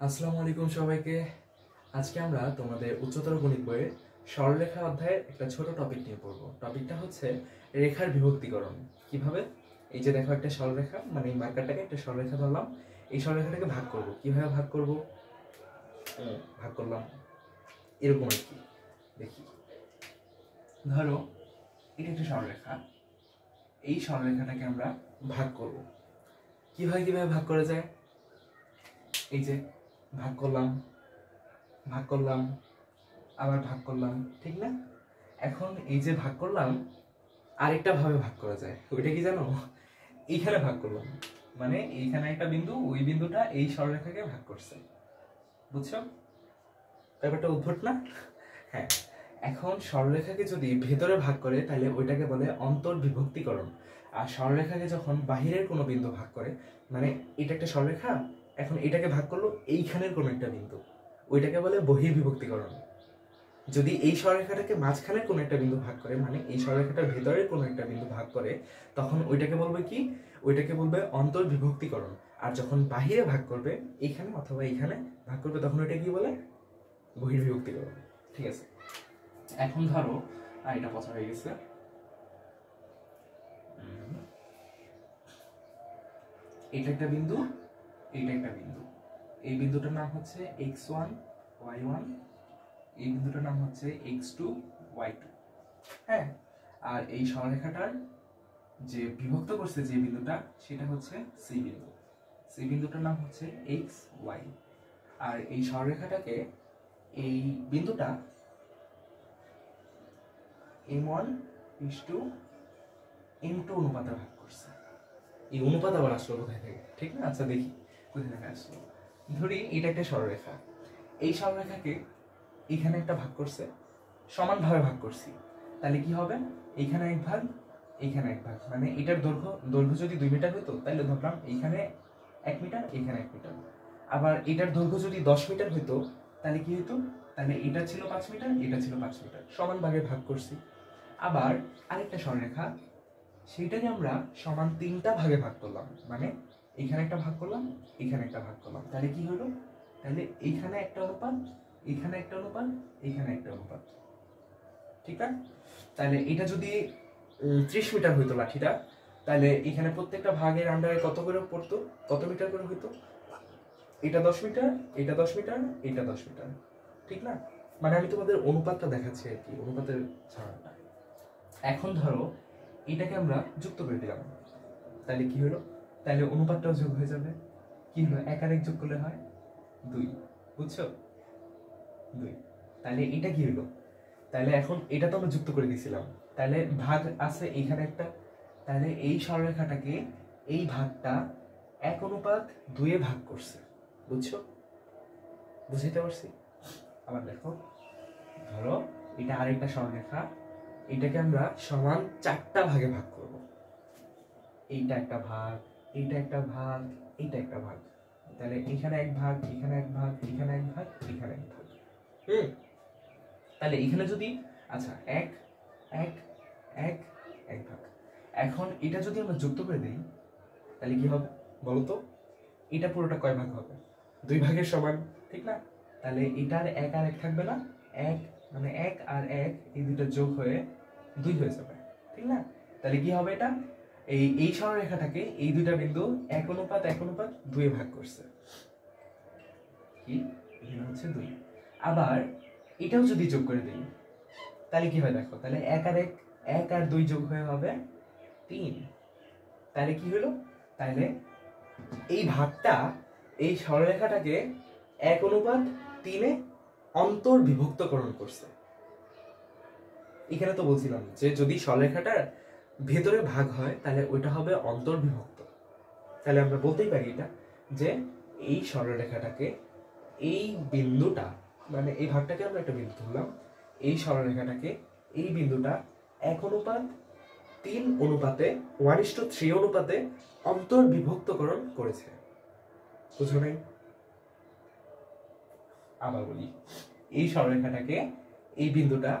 আসসালামু আলাইকুম সবাইকে। আজকে আমরা তোমাদের উচ্চতর গণিত বইয়ের সরলরেখা অধ্যায়ের একটা ছোট টপিক নিয়ে পড়বো। টপিকটা হচ্ছে রেখার বিভক্তিকরণ। কিভাবে? এই যে দেখো একটা সরলরেখা, মানে এই মার্কারটাকে একটা সরলরেখা ধরলাম, এই সরলরেখাটাকে ভাগ করব। কিভাবে ভাগ করব? ভাগ করলাম এরকম আর কি। দেখি, ধরো এটা একটা সরলরেখা, এই সরলরেখাটাকে আমরা ভাগ করব। কিভাবে ভাগ করা যায়? এই যে ভাগ করলাম, ভাগ করলাম, আবার ভাগ করলাম, ঠিক না? এখন এই যে ভাগ করলাম, আরেকটা ভাবে ভাগ করা যায়। ওইটা কি জানো? এইখানে ভাগ করলাম, মানে এইখানে একটা বিন্দু, ওই বিন্দুটা এই সরলরেখাকে ভাগ করছে। বুঝছো ব্যাপারটা? উদ্ভট না? হ্যাঁ। এখন সরলরেখাকে যদি ভেতরে ভাগ করে তাহলে ওইটাকে বলে অন্তর্বিভক্তিকরণ। আর সরলরেখাকে যখন বাহিরের কোনো বিন্দু ভাগ করে, মানে এটা একটা সরলরেখা, এখন এটাকে ভাগ করলো এইখানের কোনো একটা বিন্দু, ওইটাকে বলে বহির্বিভক্তিকরণ। যদি এই সরলরেখাটাকে মাঝখানের কোনো একটা বিন্দু ভাগ করে, মানে এই সরলরেখাটার ভেতরের কোনো একটা বিন্দু ভাগ করে, তখন ওইটাকে বলবে কি? ওইটাকে বলবে অন্তর্বিভক্তিকরণ। আর যখন বাহিরে ভাগ করবে, এইখানে অথবা এইখানে ভাগ করবে, তখন ওইটা কি বলে? বহির্বিভক্তিকরণ। ঠিক আছে, এখন ধরো এটা পছন্দ হয়ে গেছে। এটা একটা বিন্দু, এইটা একটা বিন্দু। এই বিন্দুটার নাম হচ্ছে x1 y1, এই বিন্দুটার নাম হচ্ছে x2 y2। হ্যাঁ, আর এই সরলরেখাটার যে বিভক্ত করছে যে বিন্দুটা, সেটা হচ্ছে সি বিন্দু। সি বিন্দুটার নাম হচ্ছে এক্স ওয়াই। আর এই সরলরেখাটাকে, এই বিন্দুটা m1 m2 অনুপাতে ভাগ করছে। এই অনুপাত আবার আসলো কোথায় থেকে, ঠিক না? আচ্ছা দেখি কোথায় থেকে আসলো। ধরি এটা একটা সরলরেখা, এই সরলরেখাকে এখানে একটা ভাগ করছে, সমানভাবে ভাগ করছি, তাহলে কি হবে? এইখানে এক ভাগ, এইখানে এক ভাগ, মানে এটার দৈর্ঘ্য যদি 2 মিটার হতো, তাহলে ধরলাম এইখানে 1 মিটার, এখানে 1 মিটার। আবার এটার দৈর্ঘ্য যদি 10 মিটার হতো, তাহলে কি হতো? তাহলে এটা ছিল 5 মিটার, এটা ছিল 5 মিটার, সমান ভাগে ভাগ করছি। আবার আরেকটা সরলরেখা, সেইটাকে আমরা সমান 3টা ভাগে ভাগ করলাম, মানে এখানে একটা ভাগ করলাম, এখানে একটা ভাগ করলাম, তাহলে কি হলো? তাহলে এইখানে একটা অনুপাত, এখানে একটা অনুপাত, এখানে একটা অনুপাত, ঠিক আছে? তাহলে এটা যদি 30 মিটার হইতো লাঠিটা, তাহলে এখানে প্রত্যেকটা ভাগের আন্ডারে কত করে পড়তো, কত মিটার করে হইতো? এটা 10 মিটার, এটা 10 মিটার, এটা 10 মিটার, ঠিক না? মানে আমি তোমাদের অনুপাতটা দেখাচ্ছি আর কি, অনুপাতের ধারণাটা। এখন ধরো এটাকে আমরা যুক্ত করে দিলাম, তাহলে কি হলো? তাহলে অনুপাতটাও যোগ হয়ে যাবে। কি হলো? 1 আর 1 যোগ করলে হয় 2। বুঝছো? 2। তাহলে এটা কি হলো? তাহলে এখন এটা তো আমরা যুক্ত করে দিয়েছিলাম, তাহলে ভাগ আছে এখানে একটা, তাহলে এই সরলরেখাটাকে এই ভাগটা 1:2 ভাগ করছে। বুঝছো? বুঝতে পারছি? আবার দেখো, ধরো এটা আরেকটা সরলরেখা, এটাকে আমরা সমান 4টা ভাগে ভাগ করব। এইটা একটা ভাগ, এইটা একটা ভাগ, এইটা একটা ভাগ, তাহলে এখানে এক ভাগ, এখানে এক ভাগ, এখানে এক ভাগ, এখানে এক ভাগ। তাহলে এখানে যদি, আচ্ছা, এক এক এক এক ভাগ। এখন এটা যদি আমরা যুক্ত করে দিই, তাহলে কি হবে বলতো? এটা পুরোটা কয় ভাগ হবে? 2 ভাগের সমান, ঠিক না? তাহলে এটার 1 আর 1 থাকবে না, 1 মানে 1 আর 1 এই দুটো যোগ হয়ে 2 হয়ে যাবে, ঠিক না? তাহলে কি হবে? এটা এই সরলরেখাটাকে এই দুইটা বিন্দু 1:1:2 ভাগ করছে। কি? এখানে হচ্ছে 2। আবার এটাও যদি যোগ করে দিই, তাহলে কি হয় দেখো, তাহলে 1 আর 1, 1 আর 2 যোগ হয়ে হবে 3। তাহলে কি হলো? তাহলে এই ভাগটা এই সরলরেখাটাকে 1:3 অন্তর্বিভক্তকরণ করছে। এখানে তো বলছিলাম যে যদি সরলরেখাটার ভেতরে ভাগ হয় তাহলে ওইটা হবে অন্তর্বিভক্ত। তাহলে আমরা বলতেই পারি এটা, যে এই সরলরেখাটাকে, এই বিন্দুটা, মানে এই ভাগটাকে আমরা একটা বিন্দু ধরলাম, এই সরলরেখাটাকে এই বিন্দুটা 1:3 অনুপাতে 1:3 অনুপাতে অন্তর্বিভক্তকরণ করেছে। বুঝো নাই? আবার বলি, এই সরলরেখাটাকে এই বিন্দুটা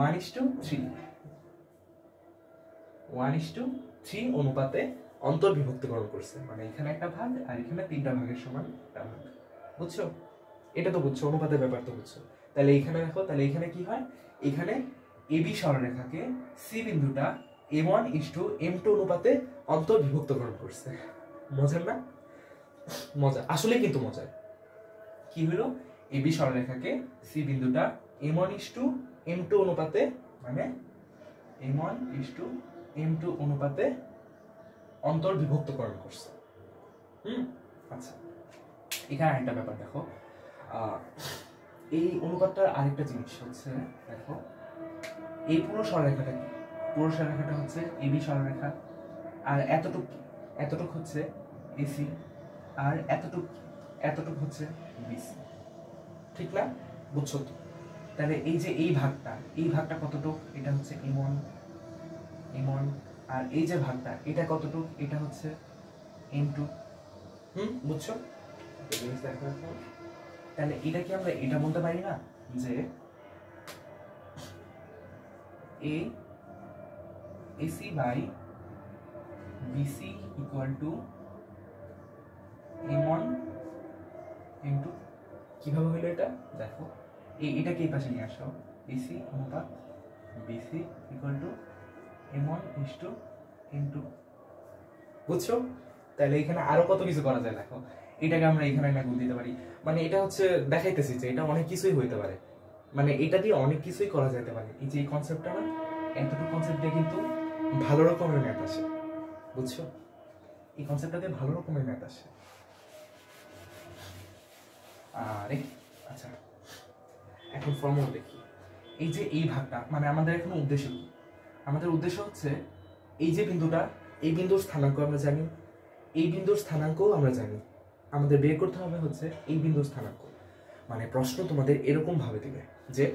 1:3 অনুপাতে অন্তর্বিভক্তকরণ করছে, মানে এখানে একটা ভাগ আর এখানে 3টা ভাগের সমান একটা ভাগ। বুঝছো? এটা তো বুঝছো, অনুপাতের ব্যাপার তো বুঝছো। তাহলে এইখানে দেখো, তাহলে এখানে কি হয়, এখানে এবি সরলরেখাকে সি বিন্দুটা m1:m2 অনুপাতে অন্তর্বিভক্তকরণ করছে। মজার না? মজা, আসলে কিন্তু মজার। কি হলো, এবি সরলরেখাকে সি বিন্দুটা m1:m2 অনুপাতে, মানে m1:m2 অনুপাতে অন্তর্বিভক্তকরণ করছে। আচ্ছা, এখানে আরেকটা ব্যাপার দেখো, এই অনুপাতটার আরেকটা জিনিস হচ্ছে, দেখো এই পুরো সরলরেখাটা কি, পুরো সরলরেখাটা হচ্ছে এবি সরলরেখা, আর এতটুক হচ্ছে এসি, আর এতটুক হচ্ছে বিসি, ঠিক না? বুঝছো তো? তাহলে এই যে এই ভাগটা কতটুক, এটা হচ্ছে m1, আর এই যে ভাগটা এটা কতটুক, এটা হচ্ছে m2। বুঝছো? তাহলে এটা কি আমরা এটা বলতে পারি না যে AC by BC equal to m1 m2? কিভাবে হলো এটা দেখো, এটাকে এই পাশে নিয়ে আসো, AC অনুপাত BC equal to m1:m2। বুঝছো? তাহলে এখানে আরো কত কিছু করা যায় দেখো, এটাকে আমরা এখানে একটা গুণ দিতে পারি, মানে এটা হচ্ছে দেখাইতেছি যে এটা অনেক কিছুই হইতে পারে, মানে এটা দিয়ে অনেক কিছুই করা যেতে পারে। এই যে এই কনসেপ্টটা না, এতটুকু কনসেপ্ট দিয়ে কিন্তু ভালো রকমের ম্যাথ আসে। বুঝছো? এই কনসেপ্টটা দিয়ে ভালো রকমের ম্যাথ আসে। আরে আচ্ছা, এখন ফর্মুলা দেখি। এই যে এই ভাগটা, মানে আমাদের এখন উদ্দেশ্য কি? আমাদের উদ্দেশ্য হচ্ছে এই যে বিন্দুটা, এই বিন্দুর স্থানাঙ্ক আমরা জানি, এই বিন্দুর স্থানাঙ্কও আমরা জানি, আমাদের বের করতে হবে হচ্ছে এই বিন্দুর স্থানাঙ্ক। মানে প্রশ্ন তোমাদের এরকম ভাবে দিবে যে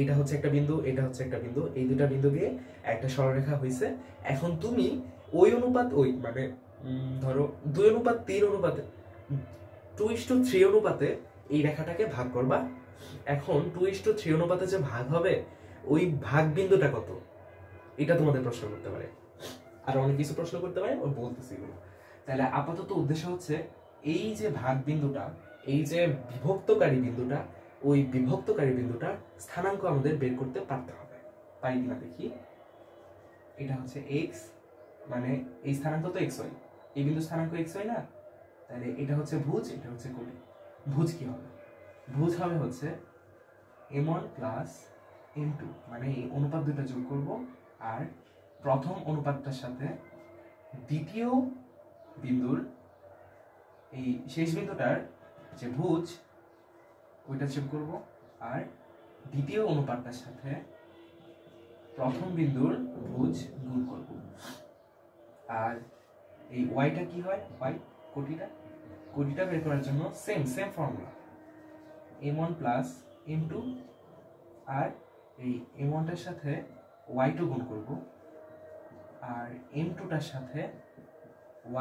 এটা হচ্ছে একটা বিন্দু, এটা হচ্ছে একটা বিন্দু, এই দুটা বিন্দুকে একটা সরলরেখা হইছে, এখন তুমি ওই অনুপাত, ওই মানে ধরো 2:3 অনুপাতে, 2:3 অনুপাতে এই রেখাটাকে ভাগ করবা। এখন 2:3 অনুপাতে যে ভাগ হবে, ওই ভাগ বিন্দুটা কত, এটা তোমাদের প্রশ্ন করতে পারে, আর অনেক কিছু প্রশ্ন করতে পারে, ওই বলতেছি। তাহলে আপাতত উদ্দেশ্য হচ্ছে এই যে ভাগ বিন্দুটা, এই যে বিভক্তকারী বিন্দুটা, ওই বিভক্তকারী বিন্দুটার স্থানাঙ্ক আমাদের বের করতে পারতে হবে। পারি কিনা দেখি। এটা হচ্ছে x, মানে এই স্থানাঙ্ক তো xy, এই বিন্দুর স্থানাঙ্ক xy না, তাহলে এটা হচ্ছে ভুজ, এটা হচ্ছে কোণ। ভুজ কি হবে? ভুজ হবে হচ্ছে m1 প্লাস m2, মানে এই অনুপাত দুটো যোগ করব, আর প্রথম অনুপাতটার সাথে দ্বিতীয় বিন্দুর এই শেষ বিন্দুটার যে ভুজ ওইটা যোগ করব, আর দ্বিতীয় অনুপাতটার সাথে প্রথম বিন্দুর ভুজ গুণ করব। আর এই ওয়াইটা কি হয়, ওয়াই কোটিটা বের করার জন্য same formula, m1 plus m2, আর এই m1টার সাথে y2 গুণ করব, আর m2টার সাথে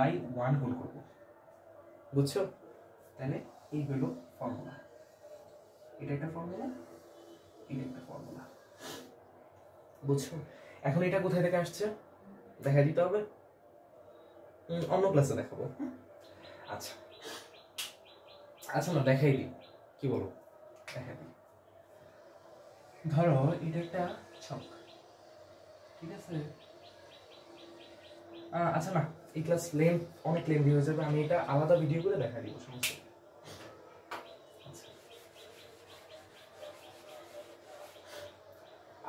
y1 গুণ করব। বুঝছো? তাহলে এই হলো ফর্মুলা, এটা একটা ফর্মুলা, এটা একটা ফর্মুলা। বুঝছো? এখন এটা কোথায় থেকে আসছে দেখা দিতে হবে, অন্য ক্লাসে দেখাবো। আচ্ছা আচ্ছা, না দেখাই দিই, কি বলো, দেখাই দিই। ধরো এটা একটা ছক, ঠিক আছে? আচ্ছা না, এই ক্লাস অনেক লেন্থি হয়ে যাবে, আমি এটা আলাদা ভিডিও করে দেখা দিব, সমস্যা।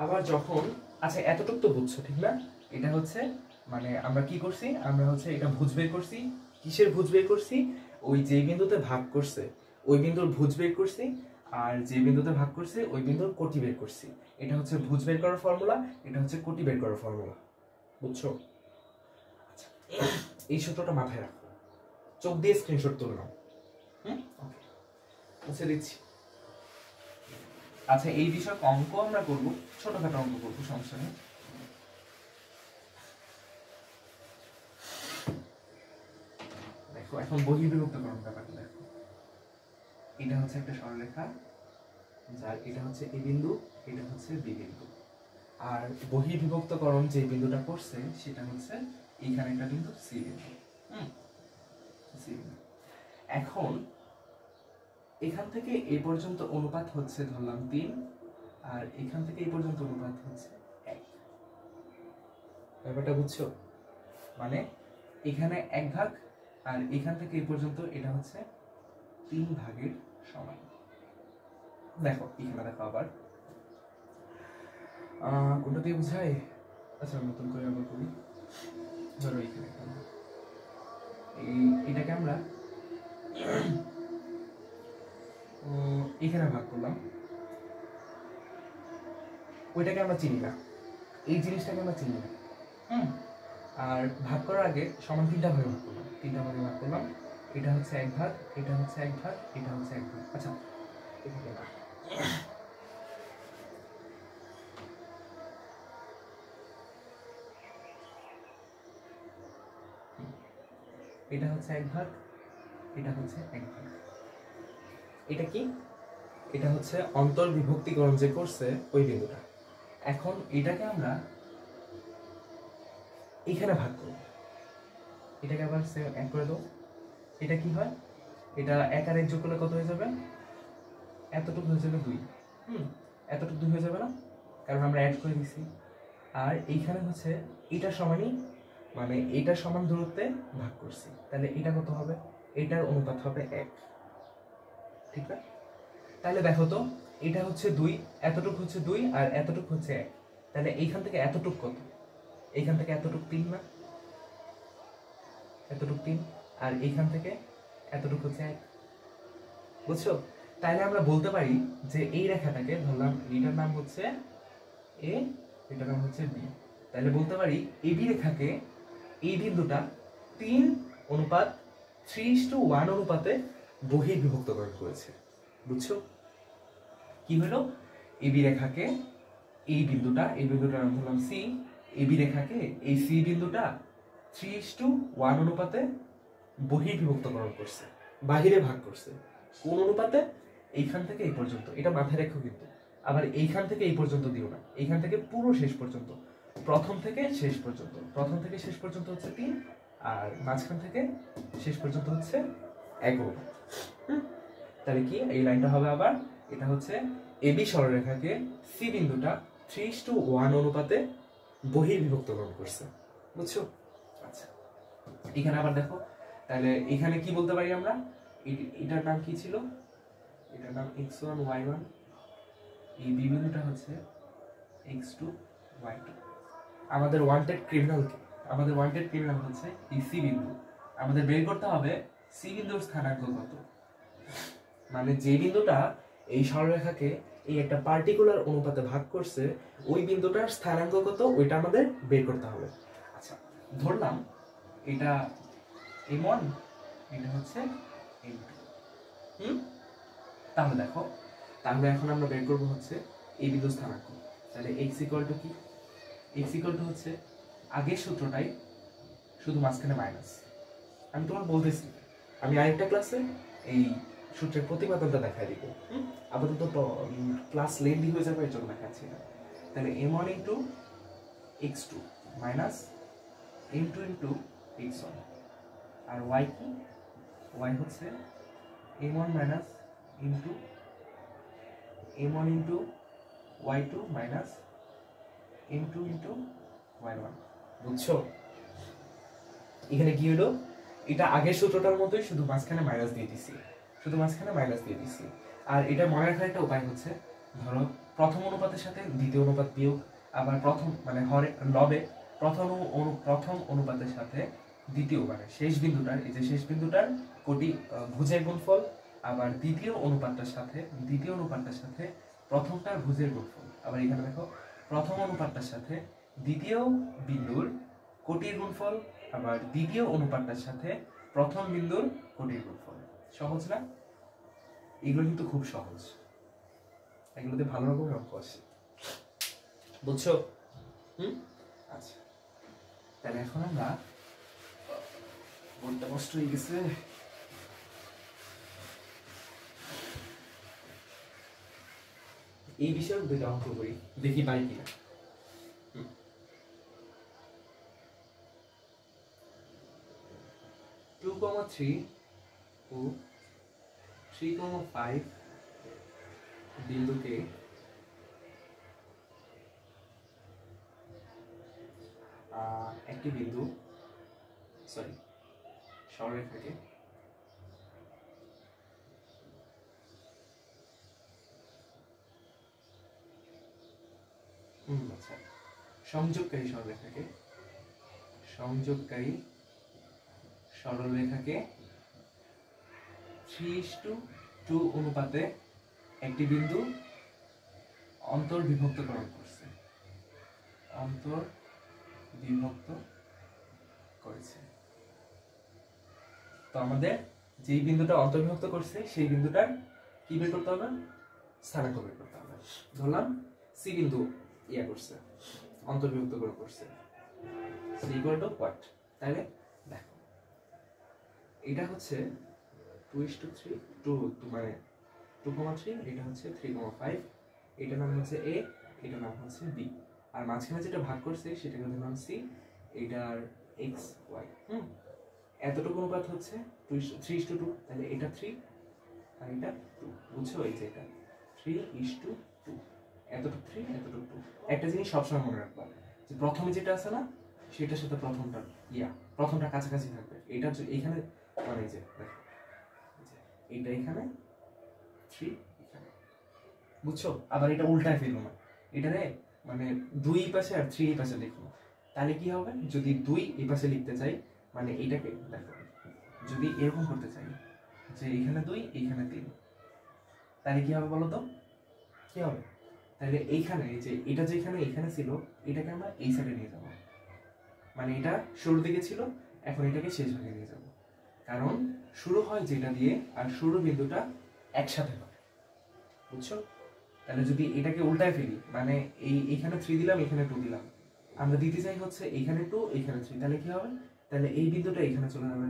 আবার যখন, আচ্ছা এতটুকু তো বুঝছো ঠিক না? এটা হচ্ছে মানে আমরা কি করছি, আমরা হচ্ছে এটা ভুজ বের করছি। কিসের ভুজ বের করছি? ওই যে বিন্দুতে ভাগ করছে ওই বিন্দুর ভুজ বের করছি, আর যে বিন্দুতে ভাগ করছে ওই বিন্দুর কোটি বের করছি। এটা হচ্ছে ভুজ বের করার ফর্মুলা, এটা হচ্ছে কোটি বের করার ফর্মুলা। বুঝছো? আচ্ছা, এই সূত্রটা মাথায় রাখো, চোখ দিয়ে স্ক্রিনশট তুলে নাও। ওকে, মুছে দিচ্ছি। আচ্ছা, এই বিষয়ক অঙ্ক আমরা করব, ছোটখাটো অঙ্ক করবো, সমস্যা নেই। দেখো এখন বহির্বিভক্তকরণ ব্যাপারটা দেখো, এটা হচ্ছে একটা সরলরেখা, যার এটা হচ্ছে এ বিন্দু, এটা হচ্ছে বি বিন্দু, আর বহির্বিভক্তকরণ যে বিন্দুটা করছে সেটা হচ্ছে এইখানে একটা বিন্দু সি বিন্দু। এখন এখান থেকে এই পর্যন্ত অনুপাত হচ্ছে ধরলাম 3, আর এখান থেকে এই পর্যন্ত অনুপাত হচ্ছে 1। ব্যাপারটা বুঝছো? মানে এখানে 1 ভাগ, আর এখান থেকে এই পর্যন্ত এটা হচ্ছে 3 ভাগের সমান। দেখো এখানে দেখো আবার কোনটা দিয়ে বুঝাই? আচ্ছা নতুন করে আবার করি। ধরো এখানে এটাকে আমরা এখানে ভাগ করলাম, ওইটাকে আমরা চিনি না, এই জিনিসটাকে আমরা চিনি না। আর ভাগ করার আগে সমান 3টা ভাগে ভাগ করলাম, 3টা ভাগে ভাগ করলাম। এটা হচ্ছে 1 ভাগ, এটা হচ্ছে 1 ভাগ, এটা হচ্ছে 1 ভাগ। আচ্ছা এখানে না, এটা হচ্ছে 1 ভাগ, এটা হচ্ছে 1 ভাগ। এটা কি? এটা হচ্ছে অন্তর্বিভক্তিকরণ যে করছে ওই বিন্দুটা। এখন এটাকে আমরা এখানে ভাগ করব, এটাকে আবার এক করে দেবো। এটা কি হয়? এটা 1 আর 1 যোগ করলে কত হয়ে যাবে? এতটুকু হয়ে যাবে 2। এতটুকু 2 হয়ে যাবে না, কারণ আমরা অ্যাড করে দিছি। আর এইখানে হচ্ছে এটা সমানই, মানে এটা সমান দূরত্বে ভাগ করছি, তাহলে এটা কত হবে? এটার অনুপাত হবে 1, ঠিক না? তাহলে দেখো তো, এটা হচ্ছে 2, এতটুকু হচ্ছে 2, আর এতটুকু হচ্ছে 1, তাহলে এইখান থেকে এতটুকু কত? এইখান থেকে এতটুকু 3 না? এতটুকু 3, আর এইখান থেকে এতটুকু হচ্ছে 1। বুঝছো? তাহলে আমরা বলতে পারি যে এই রেখাটাকে ধরলাম এটার নাম হচ্ছে এ, এটার নাম হচ্ছে বি। তাহলে বলতে পারি এবি রেখাকে এই বিন্দুটা 3:3:1 অনুপাতে বহির্বিভক্তকরণ করেছে। বুঝছো? কি হলো? এবি রেখাকে এই বিন্দুটার নাম ধরলাম সি, এবি রেখাকে এই সি বিন্দুটা 3:1 অনুপাতে বহির্বিভক্তকরণ করছে, বাহিরে ভাগ করছে। কোন অনুপাতে? এইখান থেকে এই পর্যন্ত, এটা মাথায় রেখো কিন্তু। আবার এইখান থেকে এই পর্যন্ত দিও না, এইখান থেকে পুরো শেষ পর্যন্ত, প্রথম থেকে শেষ পর্যন্ত, প্রথম থেকে শেষ পর্যন্ত হচ্ছে 3, আর মাঝখান থেকে শেষ পর্যন্ত হচ্ছে 1 অনুপাত। তাহলে কি এই লাইনটা হবে আবার? এটা হচ্ছে এবি সরলরেখাকে সি বিন্দুটা 3:1 অনুপাতে বহির্বিভক্তকরণ করছে। বুঝছো? আচ্ছা এখানে আবার দেখো, তাহলে এখানে কি বলতে পারি আমরা? এটার নাম কি ছিল? এটার নাম x1 y1, এই বি বিন্দুটা হচ্ছে x2 y2। আমাদের ওয়ান্টেড ক্রিমিনাল কি? আমাদের ওয়ান্টেড ক্রিমিনাল হচ্ছে এই সি বিন্দু। আমাদের বের করতে হবে সি বিন্দুর স্থানাঙ্ক কত, মানে যে বিন্দুটা এই সরলরেখাকে এই একটা পার্টিকুলার অনুপাতে ভাগ করছে, ওই বিন্দুটার স্থানাঙ্ক কত ওইটা আমাদের বের করতে হবে। আচ্ছা ধরলাম এটা m1, এটা হচ্ছে m2। তাহলে দেখো, তাহলে এখন আমরা বের করব হচ্ছে এই বিন্দুর স্থানাঙ্ক। তাহলে x = কি? x = হচ্ছে আগের সূত্রটাই, শুধু মাঝখানে মাইনাস। আমি তোমার বলতেছি, আমি আরেকটা ক্লাসে এই সূত্রের প্রতিপাদনটা দেখাই দিব। আপাতত ক্লাস লেন্দি হয়ে যাবে, এর জন্য দেখাচ্ছি না। তাহলে m1 × x2 minus m2 × x1, আর y কি? y হচ্ছে m1 minus m1 × y2 minus m2 × y1। বুঝছো? এখানে কি হলো? এটা আগের সূত্রটার মতোই, শুধু মাঝখানে মাইনাস দিয়ে দিছি, শুধু মাঝখানে মাইনাস দিয়ে দিছি। আর এটা মনে রাখার একটা উপায় হচ্ছে, ধরো প্রথম অনুপাতের সাথে দ্বিতীয় অনুপাত বিয়োগ, আবার প্রথম মানে হরে লবে প্রথম অনুপাতের সাথে দ্বিতীয়, মানে শেষ বিন্দুটার, এই যে শেষ বিন্দুটার কোটি ভুজের গুণফল, আবার দ্বিতীয় অনুপাতটার সাথে প্রথমটার ভুজের গুণফল। আবার এখানে দেখো, প্রথম অনুপাতটার সাথে দ্বিতীয় বিন্দুর কোটির গুণফল, আবার দ্বিতীয় অনুপাতটার সাথে প্রথম বিন্দুর কোটির গুণফল। সহজ না? এগুলো কিন্তু খুব সহজ, এগুলোতে ভালো রকমের অঙ্ক আসে। বুঝছো? আচ্ছা তাহলে এখন আমরা, মনটা কষ্ট হয়ে গেছে, এই বিষয়ে দুইটা অঙ্ক করি, দেখি পারি কিনা। 2,3 ও 3,5 বিন্দুকে একটি বিন্দু সরলরেখাকে আচ্ছা সংযোগকারী সরলরেখাকে 3:2 অনুপাতে একটি বিন্দু অন্তর্বিভক্তকরণ করেছে তো আমাদের যেই বিন্দুটা অন্তর্বিভক্ত করছে সেই বিন্দুটার কি বের করতে হবে, স্থানাঙ্ক বের করতে হবে। ধরলাম সি বিন্দু করছে, অন্তর্বিভক্ত করছে, সি ইকুয়াল টু হোয়াট? তাহলে দেখো এটা হচ্ছে 2:3 মানে 2,3, এটা হচ্ছে 3,5, এটার নাম হচ্ছে এ, এটার নাম হচ্ছে বি, আর মাঝখানে যেটা ভাগ করছে সেটাকে নাম সি, এটার এক্স ওয়াই। এতটুকু অনুপাত হচ্ছে 3:2, তাহলে এটা 3 আর এটা 2, বুঝছো? এই যে এটা 3:2, এতটুকু 3 এতটুকু 2। একটা জিনিস সবসময় মনে রাখবা যে প্রথমে যেটা আছে না সেটার সাথে প্রথমটা কাছাকাছি থাকবে। এটা এখানে মানে যে দেখো এইটা এখানে 3 এখানে, বুঝছো? আবার এটা উল্টায় ফেলো না, এটারে মানে 2 পাশে আর 3 এই পাশে লিখো। তাহলে কি হবে, যদি 2 এই পাশে লিখতে চাই মানে এইটাকে দেখো, যদি এরকম করতে চাই যে এখানে 2 এইখানে 3, তাহলে কি হবে বলো তো? কি হবে? তাহলে এইখানে যে এটা যেখানে এখানে ছিল এটাকে আমরা এই সাইডে নিয়ে যাব, মানে এটা শুরুর দিকে ছিল, এখন এটাকে শেষ ভাগে নিয়ে যাব, কারণ শুরু হয় যেটা দিয়ে আর শুরু বিন্দুটা একসাথে হয়, বুঝছো? তাহলে যদি এটাকে উল্টায় ফেলি মানে এইখানে 3 দিলাম, এখানে 2 দিলাম, আমরা দিতে চাই হচ্ছে এখানে 2 এখানে 3, তাহলে কি হবে? তাহলে এই বিন্দুটা এখানে চলে যাবে,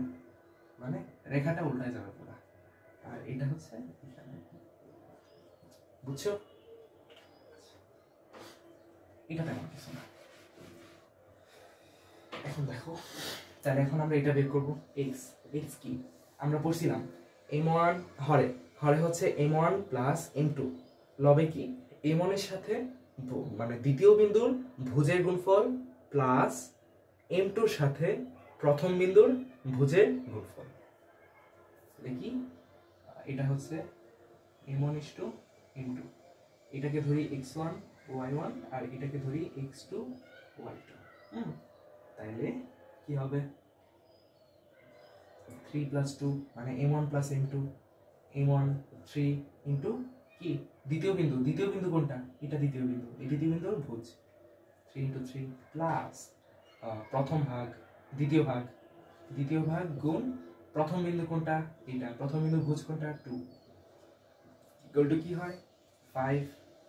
মানে রেখাটা উল্টায় যাবে পুরো, আর এটা হচ্ছে এখানে, বুঝছো? এটা তেমন কিছু না। এখন দেখো, তাহলে এখন আমরা এটা বের করবো, x কি আমরা পড়ছিলাম m1 হরে হচ্ছে m1 প্লাস m2, লবে কি m1 এর সাথে মানে দ্বিতীয় বিন্দুর ভুজের গুণফল প্লাস m2 এর সাথে প্রথম বিন্দুর ভুজের গুণফল। দেখি এটা হচ্ছে m1:m2, এটাকে ধরি x1 y1 আর এটাকে ধরি x2 y2। তাইলে কি হবে 3 + 2 মানে m1 + m2, m1 3 ইনটু কি দ্বিতীয় বিন্দু কোনটা? এটা দ্বিতীয় বিন্দু, এই দ্বিতীয় বিন্দুর ভুজ 3 × 3 প্লাস প্রথম ভাগ দ্বিতীয় ভাগ গুণ প্রথম বিন্দু কোনটা? এটা প্রথম বিন্দু ভুজ কোনটা? 2 ইকুয়াল টু কি হয় 5,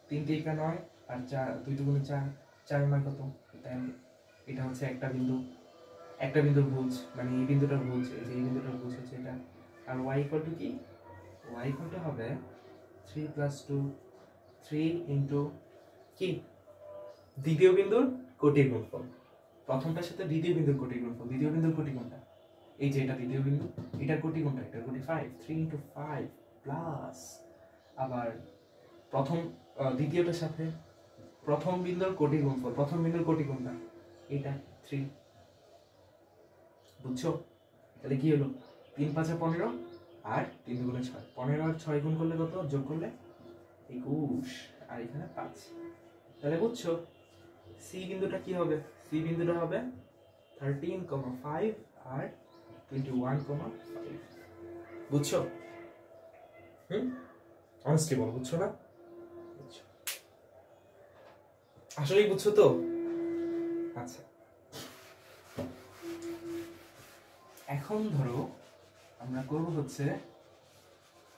3 × 9 আর 4 2 × 4, 4 9 কত? 10। এটা হচ্ছে একটা বিন্দুর ভুজ, মানে এই বিন্দুটার ভুজ, এই বিন্দুটার ভুজ হচ্ছে এটা। আর y ইকুয়াল টু কি? y ইকুয়াল টু হবে 3 + 2 3 ইনটু কি দ্বিতীয় বিন্দুর কোটির গুণফল, প্রথমটার সাথে দ্বিতীয় বিন্দুর কোটির গুণফল। দ্বিতীয় বিন্দুর কোটি কোনটা? এই যে এটা দ্বিতীয় বিন্দু, এটার কোটি কোনটা? এটার কোটি 5, 3 × 5 প্লাস আবার দ্বিতীয়টার সাথে প্রথম বিন্দুর কোটির গুণফল, প্রথম বিন্দুর কোটি কোনটা? এটা 3, বুঝছো? তাহলে কি হলো 3 × 5 = 15 আর 3 × 2 = 6, 15 আর 6 গুণ করলে কত? যোগ করলে 21 আর এখানে 5। তাহলে বুঝছো সি বিন্দুটা কি হবে? সি বিন্দুটা হবে 13,5 আর 21,5, বুঝছো? অনেস্টলি বলো, বুঝছো না? বুঝছো, আসলেই বুঝছো তো? আচ্ছা, এখন ধরো আমরা করব হচ্ছে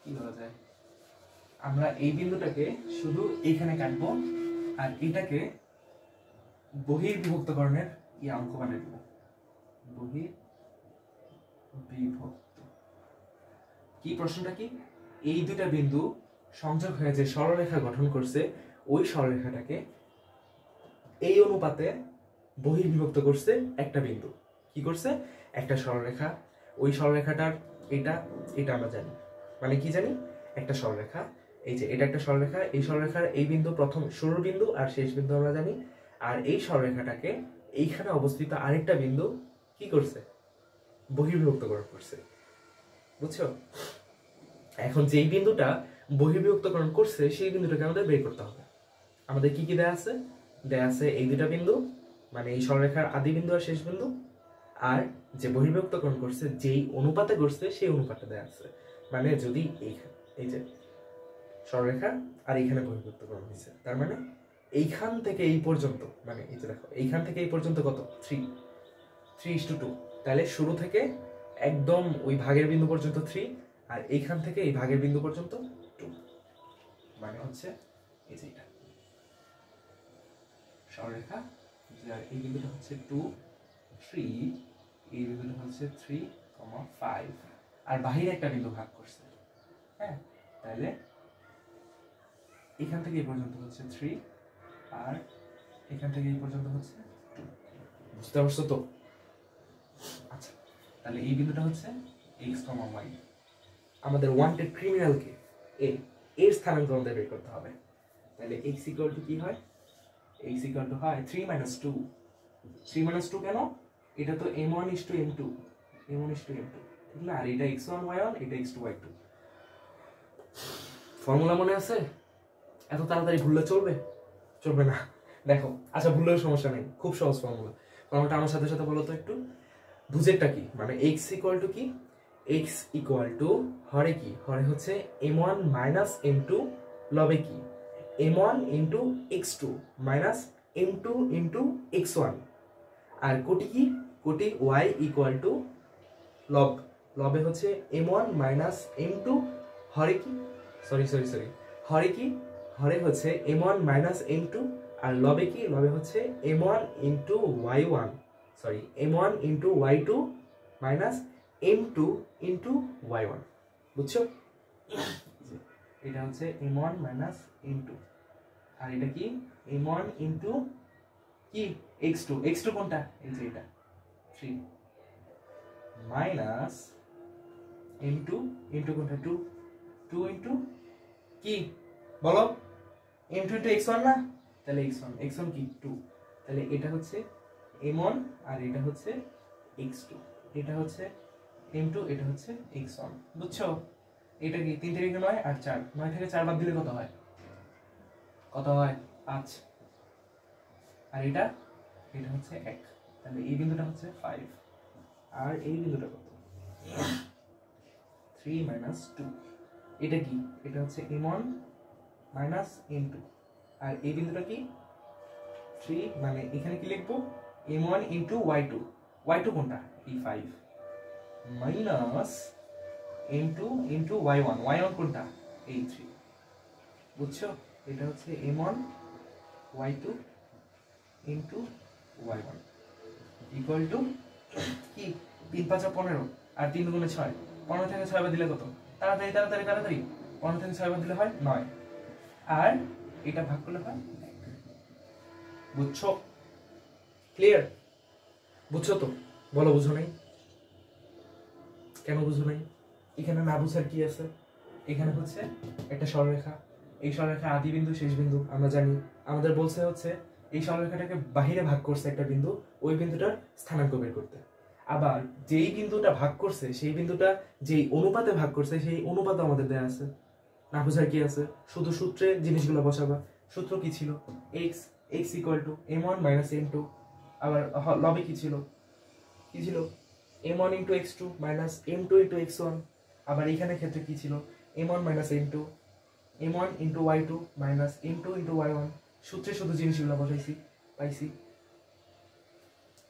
কি বলা যায়, আমরা এই বিন্দুটাকে শুধু এইখানে কাটবো আর এটাকে বহির্বিভক্তকরণের অঙ্ক বানিয়ে দেবো। বহির্বিভক্ত কি প্রশ্নটা কি? এই দুটা বিন্দু সংযোগ হয়ে যে সরলরেখা গঠন করছে ওই সরলরেখাটাকে এই অনুপাতে বহির্বিভক্ত করছে একটা বিন্দু। কি করছে? একটা সরলরেখা, ওই সরলরেখাটার এটা আমরা জানি, মানে কি জানি, একটা সরলরেখা, এই যে এটা একটা সরলরেখা, এই সরলরেখার এই বিন্দু প্রথম শুরুর বিন্দু আর শেষ বিন্দু আমরা জানি। আর এই সরলরেখাটাকে এইখানে অবস্থিত আরেকটা বিন্দু কি করছে, বহির্বিভক্তকরণ করছে, বুঝছো? এখন যেই বিন্দুটা বহির্বিভক্তকরণ করছে সেই বিন্দুটাকে আমাদের বের করতে হবে। আমাদের কি কি দেয়া আছে? দেয়া আছে এই দুটা বিন্দু, মানে এই সরলরেখার আদি বিন্দু আর শেষ বিন্দু, আর যে বহির্বিভক্তকরণ করছে যেই অনুপাতে করছে সেই অনুপাতটা দেয়া আছে। মানে যদি এই যে সরলরেখা আর এইখানে বহির্বিভক্তকরণ হয়েছে, তার মানে এইখান থেকে এই পর্যন্ত, মানে এই যে দেখো এইখান থেকে এই পর্যন্ত কত, 3:2, তাহলে শুরু থেকে একদম ওই ভাগের বিন্দু পর্যন্ত 3, আর এইখান থেকে এই ভাগের বিন্দু পর্যন্ত 2, মানে হচ্ছে এই যে এটা সরলরেখা, এই বিন্দুটা হচ্ছে 2, 3, এই বিন্দুটা হচ্ছে 3, 5, আর বাহিরে একটা বিন্দু ভাগ করছে। হ্যাঁ, তাহলে এখান থেকে এই পর্যন্ত হচ্ছে 3, আর এখান থেকে এই পর্যন্ত হচ্ছে 2। বুঝতে পারছো তো? আচ্ছা, তাহলে এই বিন্দুটা হচ্ছে x, y। আমাদের ওয়ান্টেড ক্রিমিনালকে এর স্থানাঙ্ক আমাদের বের করতে হবে। তাহলে x কি হয়? x হয় 3 - 2। 3 - 2 কেন? এটা তো m1:m2, m1:m2, ঠিক না? আর এটা x1 y1, এটা x2 y2। ফর্মুলা মনে আছে? এত তাড়াতাড়ি ভুললে চলবে? চলবে না। দেখো, আচ্ছা ভুললেও সমস্যা নেই, খুব সহজ ফর্মুলা। ফর্মুলাটা আমার সাথে সাথে বলো তো একটু। বুঝেরটা কি? মানে x কি? x হরে কি? হরে হচ্ছে m1 - m2, লবে কি? m1 * x2 - m2 * x1। আর কোটি কি? কোটি y লব, লবে হচ্ছে m1 - m2, হরে কি? সরি, হরে কি? হরে হচ্ছে m1 - m2, আর লবে কি? লবে হচ্ছে m1 * y1, sorry m1 * y2 - m2 * y1। বুঝছো? এটা হচ্ছে m1 - m2, আর এটা কি? m1 কি? x2 কোনটা? এই যে এটা 3 মাইনাস m2 কোনটা? 2 কি বলো? m2 x1 না? তাহলে x1 কি? 2। তাহলে এটা হচ্ছে m1 আর এটা হচ্ছে x2, এটা হচ্ছে m2, এটা হচ্ছে x1। বুঝছো? এটা কি 3 থেকে 9 আর 4, 9 থেকে 4 বাদ দিলে কত হয়? 5। আর এটা হচ্ছে 1, তাহলে এই বিন্দুটা হচ্ছে 5, আর এই বিন্দুটা কত? 3 - 2। এটা কি? এটা হচ্ছে m1 - m2, আর এই বিন্দুটা কি? 3, মানে এখানে কি লিখবো? m1 * y2, y2 কোনটা? এই 5 মাইনাস m2 * y1, y1 কোনটা? এই 3। বুঝছো? এটা হচ্ছে m1 y2 * y1 equal to কি? 3 × 5 = 15, আর 3 × 6, 15 থেকে 6 বাদ দিলে কত? তাড়াতাড়ি 15 থেকে 6 বাদ দিলে হয় 9, আর এটা ভাগ করলে হয় 1। বুঝছো? ক্লিয়ার? বুঝছো তো? বলো বুঝো নাই? কেন বুঝো নাই? এখানে না বুঝার কি আছে? এখানে হচ্ছে একটা সরলরেখা, এই সরলরেখা আদি বিন্দু শেষ বিন্দু আমরা জানি। আমাদের বলছে হচ্ছে এই সরলরেখাটাকে বাহিরে ভাগ করছে একটা বিন্দু, ওই বিন্দুটার স্থানাঙ্ক বের করতে। আবার যেই বিন্দুটা ভাগ করছে সেই বিন্দুটা যেই অনুপাতে ভাগ করছে সেই অনুপাত আমাদের দেয়া আছে। না বুঝার কি আছে? শুধু সূত্রে জিনিসগুলো বসাবা। সূত্র কি ছিল? x = m1 - m2, আবার লবে কি ছিল? m1 * x2 - m2 * x1, আবার এখানে ক্ষেত্রে কি ছিল? m1 - m2, m1 * y2 - m2 * y1। সূত্রে শুধু জিনিসগুলো বসাইছি, পাইছি।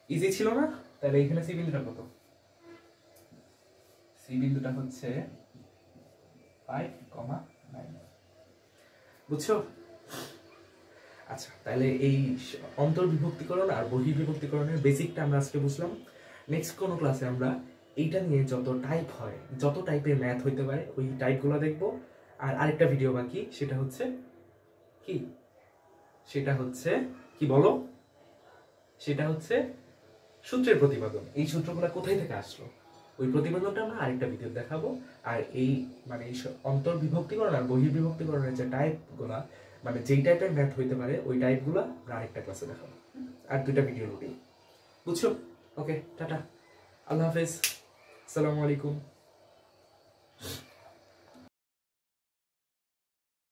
ইজি ছিল না? তাহলে এখানে সি বিন্দুটা কত? সি বিন্দুটা হচ্ছে 5,9। বুঝছো? আচ্ছা, তাহলে এই অন্তর্বিভক্তিকরণ আর বহির্বিভক্তিকরণের বেসিকটা আমরা আজকে বুঝলাম। নেক্সট কোনো ক্লাসে আমরা এইটা নিয়ে যত টাইপ হয়, যত টাইপের ম্যাথ হইতে পারে ওই টাইপগুলো দেখবো। আর আরেকটা ভিডিও বাকি, সেটা হচ্ছে কি? কি বলো? সেটা হচ্ছে সূত্রের প্রতিপাদন। এই সূত্রগুলো কোথায় থেকে আসলো? ওই প্রতিবেদনটা আমরা আরেকটা ভিডিও দেখাবো। আর এই মানে এই অন্তর্বিভক্তিকরণ আর বহির্বিভক্তিকরণের যে টাইপগুলা, মানে যেই টাইপের ম্যাথ হইতে পারে ওই টাইপগুলো আমরা আরেকটা ক্লাসে দেখাবো। আর 2টা ভিডিও রুটিন, বুঝছো? ওকে, টাটা, আল্লাহ হাফেজ, আসসালামু আলাইকুম।